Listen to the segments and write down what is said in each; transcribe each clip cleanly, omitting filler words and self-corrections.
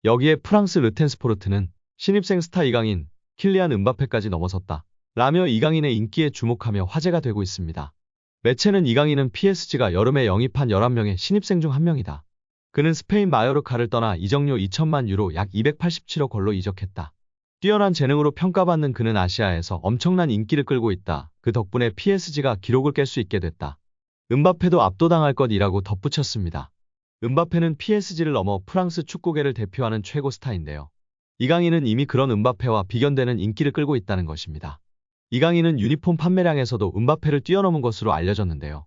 여기에 프랑스 르텐스포르트는 신입생 스타 이강인, 킬리안 음바페까지 넘어섰다 라며 이강인의 인기에 주목하며 화제가 되고 있습니다. 매체는 이강인은 PSG가 여름에 영입한 11명의 신입생 중 한 명이다. 그는 스페인 마요르카를 떠나 이적료 2천만 유로 약 287억 걸로 이적했다. 뛰어난 재능으로 평가받는 그는 아시아에서 엄청난 인기를 끌고 있다. 그 덕분에 PSG가 기록을 깰 수 있게 됐다. 음바페도 압도당할 것이라고 덧붙였습니다. 음바페는 PSG를 넘어 프랑스 축구계를 대표하는 최고 스타인데요. 이강인은 이미 그런 음바페와 비견되는 인기를 끌고 있다는 것입니다. 이강인은 유니폼 판매량에서도 음바페를 뛰어넘은 것으로 알려졌는데요.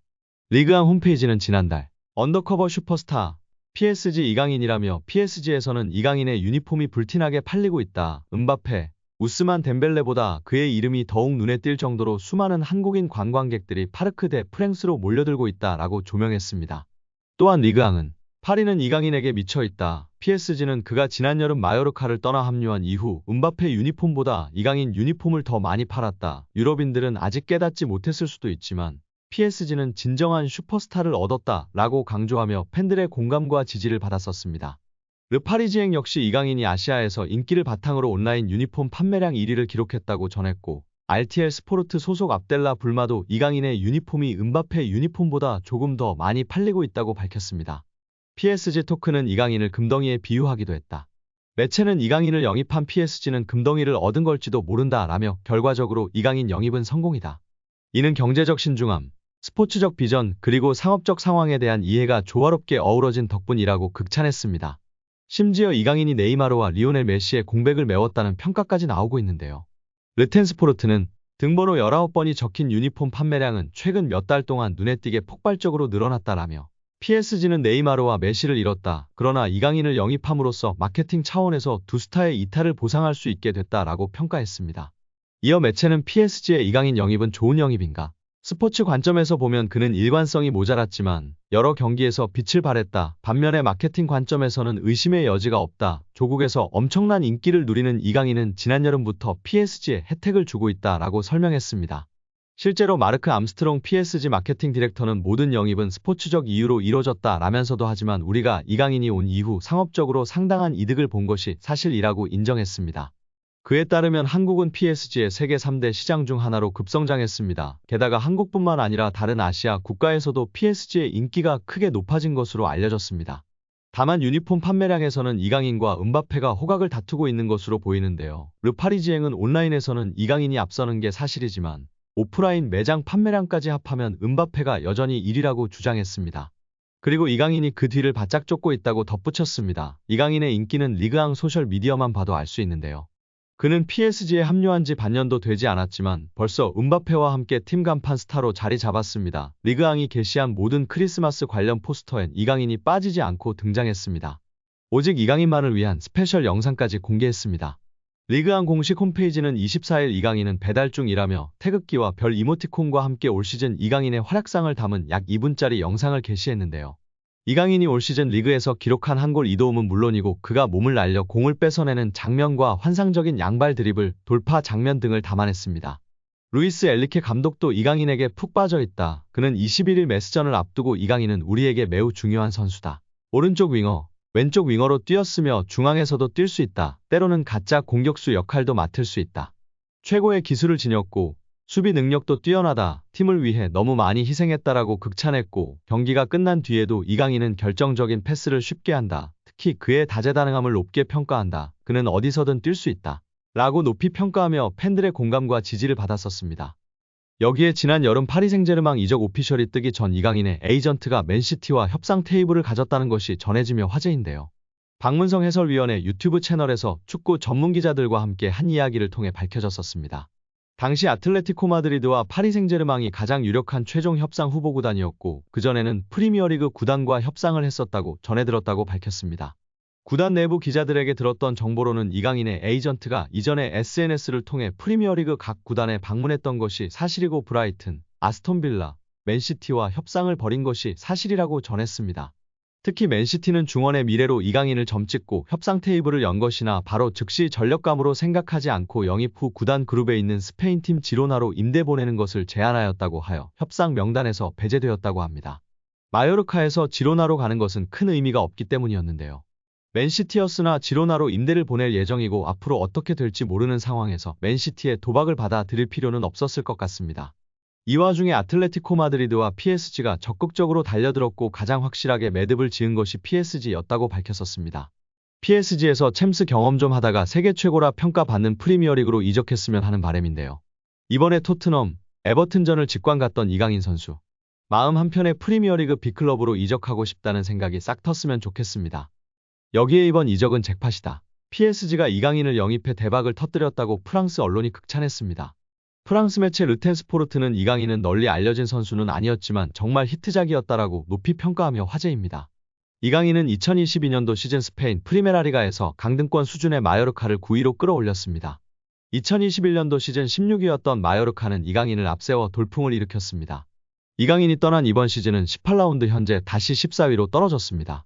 리그앙 홈페이지는 지난달 언더커버 슈퍼스타 PSG 이강인이라며 PSG에서는 이강인의 유니폼이 불티나게 팔리고 있다. 음바페, 우스만 덴벨레보다 그의 이름이 더욱 눈에 띌 정도로 수많은 한국인 관광객들이 파르크 대 프랭스로 몰려들고 있다라고 조명했습니다. 또한 리그앙은 파리는 이강인에게 미쳐있다. PSG는 그가 지난 여름 마요르카를 떠나 합류한 이후 음바페 유니폼보다 이강인 유니폼을 더 많이 팔았다. 유럽인들은 아직 깨닫지 못했을 수도 있지만 PSG는 진정한 슈퍼스타를 얻었다 라고 강조하며 팬들의 공감과 지지를 받았었습니다. 르파리지앵 역시 이강인이 아시아에서 인기를 바탕으로 온라인 유니폼 판매량 1위를 기록했다고 전했고 RTL 스포르트 소속 압델라 불마도 이강인의 유니폼이 음바페 유니폼보다 조금 더 많이 팔리고 있다고 밝혔습니다. PSG 토크는 이강인을 금덩이에 비유하기도 했다. 매체는 이강인을 영입한 PSG는 금덩이를 얻은 걸지도 모른다 라며 결과적으로 이강인 영입은 성공이다. 이는 경제적 신중함, 스포츠적 비전 그리고 상업적 상황에 대한 이해가 조화롭게 어우러진 덕분이라고 극찬했습니다. 심지어 이강인이 네이마르와 리오넬 메시의 공백을 메웠다는 평가까지 나오고 있는데요. 르텐스포르트는 등번호 19번이 적힌 유니폼 판매량은 최근 몇 달 동안 눈에 띄게 폭발적으로 늘어났다라며 PSG는 네이마르와 메시를 잃었다. 그러나 이강인을 영입함으로써 마케팅 차원에서 두 스타의 이탈을 보상할 수 있게 됐다라고 평가했습니다. 이어 매체는 PSG의 이강인 영입은 좋은 영입인가? 스포츠 관점에서 보면 그는 일관성이 모자랐지만 여러 경기에서 빛을 발했다. 반면에 마케팅 관점에서는 의심의 여지가 없다. 조국에서 엄청난 인기를 누리는 이강인은 지난 여름부터 PSG에 혜택을 주고 있다라고 설명했습니다. 실제로 마르크 암스트롱 PSG 마케팅 디렉터는 모든 영입은 스포츠적 이유로 이뤄졌다 라면서도 하지만 우리가 이강인이 온 이후 상업적으로 상당한 이득을 본 것이 사실이라고 인정했습니다. 그에 따르면 한국은 PSG의 세계 3대 시장 중 하나로 급성장했습니다. 게다가 한국뿐만 아니라 다른 아시아 국가에서도 PSG의 인기가 크게 높아진 것으로 알려졌습니다. 다만 유니폼 판매량에서는 이강인과 음바페가 호각을 다투고 있는 것으로 보이는데요. 르파리지앵은 온라인에서는 이강인이 앞서는 게 사실이지만 오프라인 매장 판매량까지 합하면 음바페가 여전히 1위라고 주장했습니다. 그리고 이강인이 그 뒤를 바짝 쫓고 있다고 덧붙였습니다. 이강인의 인기는 리그앙 소셜미디어만 봐도 알 수 있는데요. 그는 PSG에 합류한 지 반년도 되지 않았지만 벌써 음바페와 함께 팀 간판 스타로 자리 잡았습니다. 리그앙이 게시한 모든 크리스마스 관련 포스터엔 이강인이 빠지지 않고 등장했습니다. 오직 이강인만을 위한 스페셜 영상까지 공개했습니다. 리그앙 공식 홈페이지는 24일 이강인은 배달 중이라며 태극기와 별 이모티콘과 함께 올 시즌 이강인의 활약상을 담은 약 2분짜리 영상을 게시했는데요. 이강인이 올 시즌 리그에서 기록한 한 골 2도움은 물론이고 그가 몸을 날려 공을 뺏어내는 장면과 환상적인 양발 드리블, 돌파 장면 등을 담아냈습니다. 루이스 엘리케 감독도 이강인에게 푹 빠져있다. 그는 21일 메스전을 앞두고 이강인은 우리에게 매우 중요한 선수다. 오른쪽 윙어, 왼쪽 윙어로 뛰었으며 중앙에서도 뛸 수 있다. 때로는 가짜 공격수 역할도 맡을 수 있다. 최고의 기술을 지녔고 수비 능력도 뛰어나다. 팀을 위해 너무 많이 희생했다라고 극찬했고 경기가 끝난 뒤에도 이강인은 결정적인 패스를 쉽게 한다. 특히 그의 다재다능함을 높게 평가한다. 그는 어디서든 뛸 수 있다. 라고 높이 평가하며 팬들의 공감과 지지를 받았었습니다. 여기에 지난 여름 파리 생제르맹 이적 오피셜이 뜨기 전 이강인의 에이전트가 맨시티와 협상 테이블을 가졌다는 것이 전해지며 화제인데요. 박문성 해설위원의 유튜브 채널에서 축구 전문기자들과 함께 한 이야기를 통해 밝혀졌었습니다. 당시 아틀레티코 마드리드와 파리 생제르맹이 가장 유력한 최종 협상 후보 구단이었고 그전에는 프리미어리그 구단과 협상을 했었다고 전해들었다고 밝혔습니다. 구단 내부 기자들에게 들었던 정보로는 이강인의 에이전트가 이전에 SNS를 통해 프리미어리그 각 구단에 방문했던 것이 사실이고 브라이튼, 아스톤빌라, 맨시티와 협상을 벌인 것이 사실이라고 전했습니다. 특히 맨시티는 중원의 미래로 이강인을 점찍고 협상 테이블을 연 것이나 바로 즉시 전력감으로 생각하지 않고 영입 후 구단 그룹에 있는 스페인팀 지로나로 임대 보내는 것을 제안하였다고 하여 협상 명단에서 배제되었다고 합니다. 마요르카에서 지로나로 가는 것은 큰 의미가 없기 때문이었는데요. 맨시티였으나 지로나로 임대를 보낼 예정이고 앞으로 어떻게 될지 모르는 상황에서 맨시티의 도박을 받아들일 필요는 없었을 것 같습니다. 이 와중에 아틀레티코 마드리드와 PSG가 적극적으로 달려들었고 가장 확실하게 매듭을 지은 것이 PSG였다고 밝혔었습니다. PSG에서 챔스 경험 좀 하다가 세계 최고라 평가받는 프리미어리그로 이적했으면 하는 바람인데요. 이번에 토트넘, 에버튼전을 직관 갔던 이강인 선수. 마음 한편에 프리미어리그 빅클럽으로 이적하고 싶다는 생각이 싹 텄으면 좋겠습니다. 여기에 이번 이적은 잭팟이다. PSG가 이강인을 영입해 대박을 터뜨렸다고 프랑스 언론이 극찬했습니다. 프랑스 매체 르텐스포르트는 이강인은 널리 알려진 선수는 아니었지만 정말 히트작이었다라고 높이 평가하며 화제입니다. 이강인은 2022년도 시즌 스페인 프리메라리가에서 강등권 수준의 마요르카를 9위로 끌어올렸습니다. 2021년도 시즌 16위였던 마요르카는 이강인을 앞세워 돌풍을 일으켰습니다. 이강인이 떠난 이번 시즌은 18라운드 현재 다시 14위로 떨어졌습니다.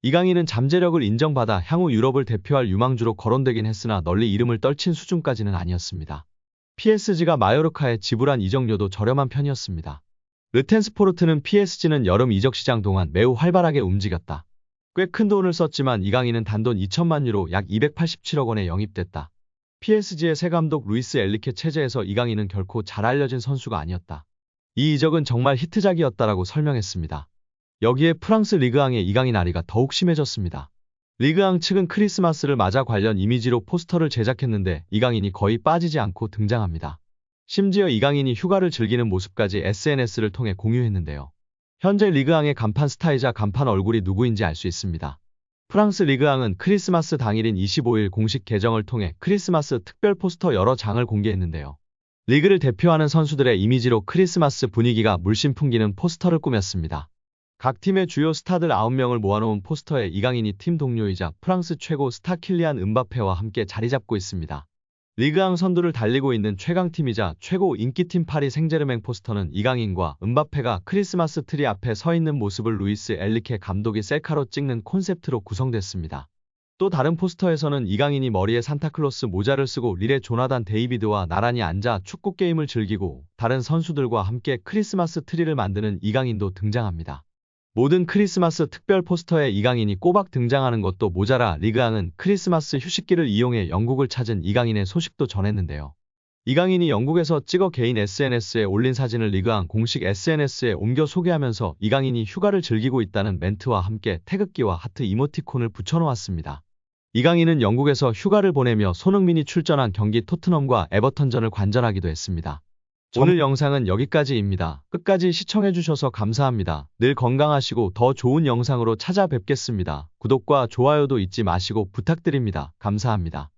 이강인은 잠재력을 인정받아 향후 유럽을 대표할 유망주로 거론되긴 했으나 널리 이름을 떨친 수준까지는 아니었습니다. PSG가 마요르카에 지불한 이적료도 저렴한 편이었습니다. 르텐스포르트는 PSG는 여름 이적 시장 동안 매우 활발하게 움직였다. 꽤 큰 돈을 썼지만 이강인은 단돈 2천만 유로 약 287억 원에 영입됐다. PSG의 새 감독 루이스 엘리케 체제에서 이강인은 결코 잘 알려진 선수가 아니었다. 이 이적은 정말 히트작이었다라고 설명했습니다. 여기에 프랑스 리그앙의 이강인 아리가 더욱 심해졌습니다. 리그앙 측은 크리스마스를 맞아 관련 이미지로 포스터를 제작했는데 이강인이 거의 빠지지 않고 등장합니다. 심지어 이강인이 휴가를 즐기는 모습까지 SNS를 통해 공유했는데요. 현재 리그앙의 간판 스타이자 간판 얼굴이 누구인지 알 수 있습니다. 프랑스 리그앙은 크리스마스 당일인 25일 공식 계정을 통해 크리스마스 특별 포스터 여러 장을 공개했는데요. 리그를 대표하는 선수들의 이미지로 크리스마스 분위기가 물씬 풍기는 포스터를 꾸몄습니다. 각 팀의 주요 스타들 9명을 모아놓은 포스터에 이강인이 팀 동료이자 프랑스 최고 스타 킬리안 음바페와 함께 자리 잡고 있습니다. 리그앙 선두를 달리고 있는 최강팀이자 최고 인기팀 파리 생제르맹 포스터는 이강인과 음바페가 크리스마스 트리 앞에 서 있는 모습을 루이스 엘리케 감독이 셀카로 찍는 콘셉트로 구성됐습니다. 또 다른 포스터에서는 이강인이 머리에 산타클로스 모자를 쓰고 릴에 조나단 데이비드와 나란히 앉아 축구 게임을 즐기고 다른 선수들과 함께 크리스마스 트리를 만드는 이강인도 등장합니다. 모든 크리스마스 특별 포스터에 이강인이 꼬박 등장하는 것도 모자라 리그앙은 크리스마스 휴식기를 이용해 영국을 찾은 이강인의 소식도 전했는데요. 이강인이 영국에서 찍어 개인 SNS에 올린 사진을 리그앙 공식 SNS에 옮겨 소개하면서 이강인이 휴가를 즐기고 있다는 멘트와 함께 태극기와 하트 이모티콘을 붙여놓았습니다. 이강인은 영국에서 휴가를 보내며 손흥민이 출전한 경기 토트넘과 에버턴전을 관전하기도 했습니다. 오늘 영상은 여기까지입니다. 끝까지 시청해주셔서 감사합니다. 늘 건강하시고 더 좋은 영상으로 찾아뵙겠습니다. 구독과 좋아요도 잊지 마시고 부탁드립니다. 감사합니다.